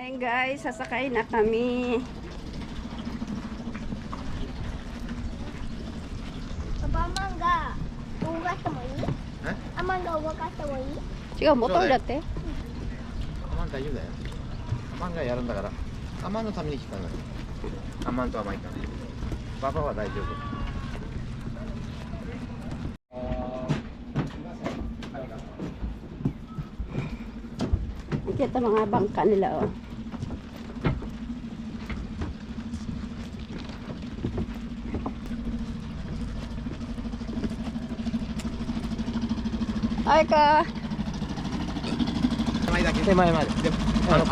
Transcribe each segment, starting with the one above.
Ayun guys, sasakay na kami. Papa, mangga. Ugas mo ini? Eh? Mangga ugas mo ini? Chica, motor dati. アマン大丈夫だよ。アマンがやるんだから。アマンのために来たのよ。アマンとアマン行かない。パパは大丈夫。Nakita mga bangka nila oh. Ay ka. 手前だけ。手前まで。でも、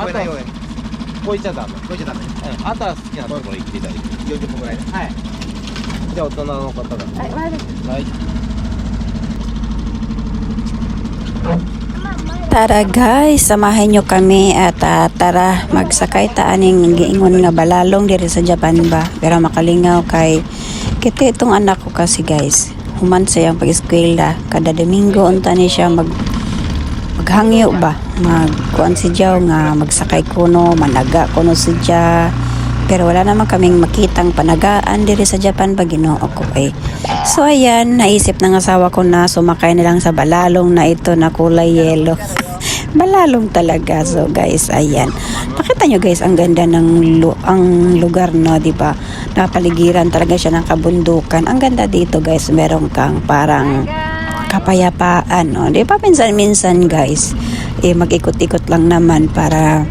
越えないように。越えちゃダメ。越えちゃダメ。あとは好きなところ行っていただいて。 40分ぐらいで。はい。じゃあ大人の方が。Ay, mahal. はい。 Tara guys, samahan nyo kami at tara magsakay ta aning giingon nga balalong diri sa Japan ba. Pero makalingaw kay kita itong anak ko kasi guys. Human sa yang pag-eskwela kada Domingo unta ni siya maghangyo ba. Magkuan si Jaw nga magsakay kuno, managa kuno si Jaw. Pero wala naman kaming makitang panagaan diri sa Japan pag Ginoo ko eh. So ayan, naisip ng asawa ko na sumakay na lang sa balalong na ito na kulay yellow. Balalong talaga. So guys, ayan. Pakita nyo guys, ang ganda ng ang lugar no, di ba? Napaligiran talaga siya ng kabundukan. Ang ganda dito guys, meron kang parang kapayapaan, no? Di ba minsan-minsan guys, mag-ikot-ikot lang naman para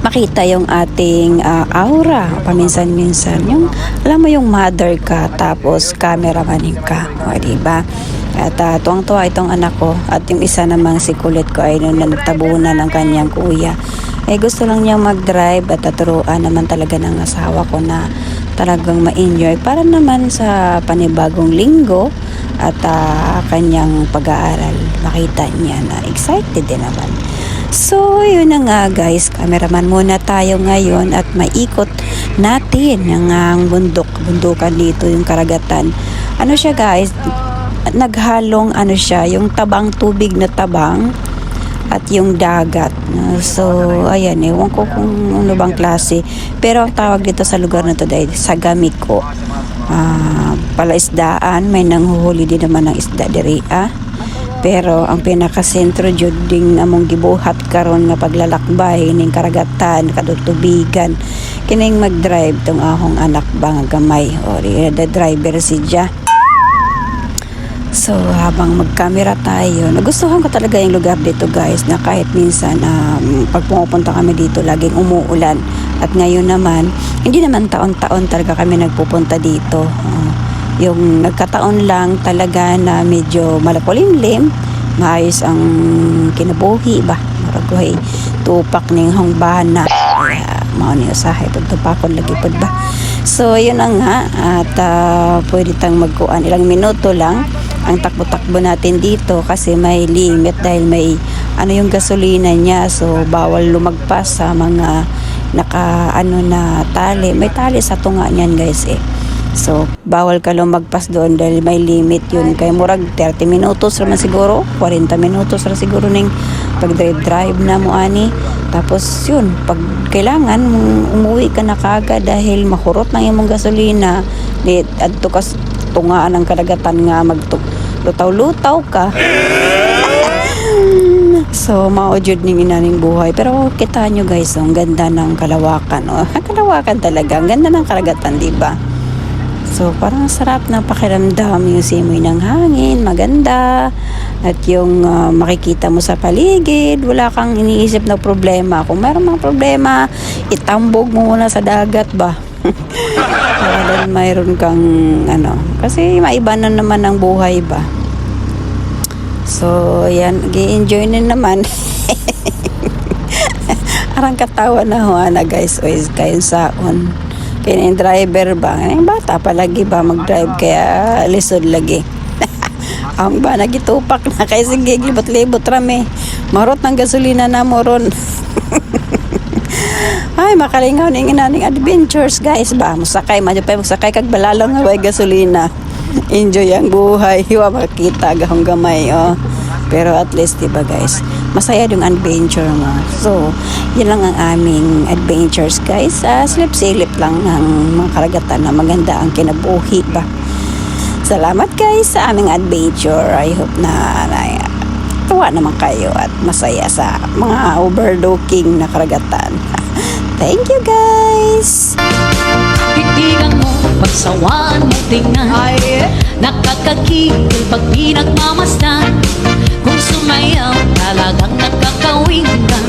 makita yung ating aura paminsan-minsan, yung alam mo yung mother ka tapos cameraman ka, o diba? At tuwang-tuwa itong anak ko at yung isa namang si kulit ko ay nung nagtabunan ng kanyang kuya, gusto lang niyang mag-drive at turuan naman talaga ng asawa ko na talagang ma-enjoy para naman sa panibagong linggo at kanyang pag-aaral, makita niya na excited din naman. So, yun na nga guys, cameraman muna tayo ngayon at maikot natin ang bundukan dito, yung karagatan. Ano siya guys, naghalong ano siya, yung tabang tubig na tabang at yung dagat. So, ayan, ewan ko kung ano bang klase. Pero ang tawag dito sa lugar na to dahil Sagamiko. Palaisdaan, may nanghuhuli din naman ng isda diri Pero ang pinakasentro jud ding among gibuhat karon nga paglalakbay ning karagatan kadutubigan kining mag-drive tong ahong anak ba nga gamay o the driver si Ja. So habang magkamera tayo, nagustuhan ko talaga yung lugar dito guys, na kahit minsan pag pumupunta kami dito laging umuulan at ngayon naman hindi naman taon-taon talaga kami nagpupunta dito. Yung nagkataon lang talaga na medyo malakulimlim, maayos ang kinabuhi ba, maragoy tupak ning hongbana, mao ni usahay pagtupakon lagi pod ba. So yun na nga at pwede tang magkuan ilang minuto lang ang takbo-takbo natin dito kasi may limit dahil may ano yung gasolina niya, so bawal lumagpas sa mga naka na tali, may tali sa tunga niyan guys So, bawal ka lumagpas doon dahil may limit yun. Kaya murag 30 minutos naman siguro, 40 minutos na siguro ning pag-drive na mo ani. Tapos yun, pag kailangan umuwi ka na kagad dahil mahurot ng imong gasolina, adto ka tungaan ng karagatan nga magtutaw-lutaw ka. So, maujud ning inaning buhay. Pero kita nyo guys, ang ganda ng kalawakan. Kalawakan talaga, ang ganda ng karagatan, diba? So, parang sarap na pakiramdam yung simoy ng hangin, maganda. At yung makikita mo sa paligid, wala kang iniisip na problema. Kung meron mga problema, itambog mo muna sa dagat ba? Para mayroon kang, kasi maiba na naman ang buhay ba? So, yan, gi-enjoy na naman. Arang katawa na na guys, kayo saon. Kaya yung driver ba, yung bata pa lagi ba mag-drive kaya lisod lagi. Ang ba, nagitupak na kaya sige, libot-libot rami. Marot ng gasolina na mo ron. Ay, makalingaw ng inaning adventures guys ba. Musakay, magsakay kag balalong nga may gasolina. Enjoy ang buhay. Hiwa makita gahong gamay. Pero at least diba guys, masaya yung adventure mo. So, yun lang ang aming adventures guys. Slip-silip lang ng mga karagatan na maganda ang kinabuhi ba. Salamat guys sa aming adventure. I hope na tuwa naman kayo at masaya sa mga overlooking na karagatan. Thank you guys! Titigan mo, pagsawaan mo tingnan, nakakakigil pag pinagmamasdan. Kung sumayaw, talagang nakakawin ka.